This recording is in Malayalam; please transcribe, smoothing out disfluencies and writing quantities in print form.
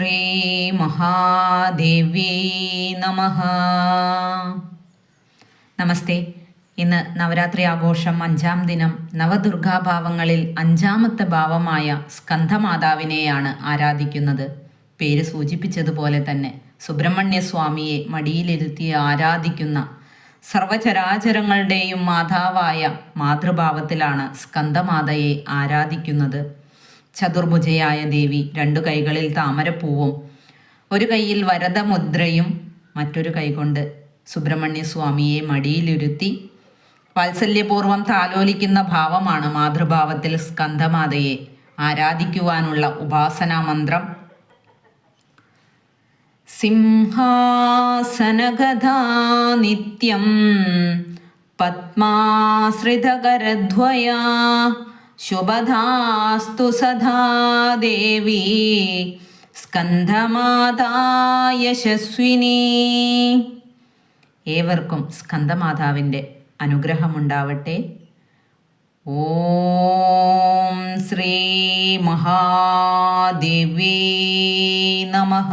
ശ്രീ മഹാദേവ്യേ നമഃ. നമസ്തേ. ഇന്ന് നവരാത്രി ആഘോഷം 5-ാം ദിനം. നവദുർഗാഭാവങ്ങളിൽ 5-ാമത്തെ ഭാവമായ സ്കന്ധമാതാവിനെയാണ് ആരാധിക്കുന്നത്. പേര് സൂചിപ്പിച്ചതുപോലെ തന്നെ സുബ്രഹ്മണ്യസ്വാമിയെ മടിയിലിരുത്തി ആരാധിക്കുന്ന സർവചരാചരങ്ങളുടെയും മാതാവായ മാതൃഭാവത്തിലാണ് സ്കന്ധമാതയെ ആരാധിക്കുന്നത്. ചതുർഭുജയായ ദേവി 2 കൈകളിൽ താമരപ്പൂവും ഒരു കൈയിൽ വരദമുദ്രയും മറ്റൊരു കൈകൊണ്ട് സുബ്രഹ്മണ്യസ്വാമിയെ മടിയിലിരുത്തി വാത്സല്യപൂർവ്വം താലോലിക്കുന്ന ഭാവമാണ് മാതൃഭാവത്തിൽ സ്കന്ധമാതയെ ആരാധിക്കുവാനുള്ള ഉപാസനാ മന്ത്രം. സിംഹാസനഗതാ നിത്യം പത്മാശ്രിതകരദ്വയാ ശുഭധാസ്തു സദാ ദേവി സ്കന്ധമാതാ യശസ്വിനി. ഏവർക്കും സ്കന്ധമാതാവിൻ്റെ അനുഗ്രഹമുണ്ടാവട്ടെ. ഓം ശ്രീ മഹാദേവ്യേ നമഃ.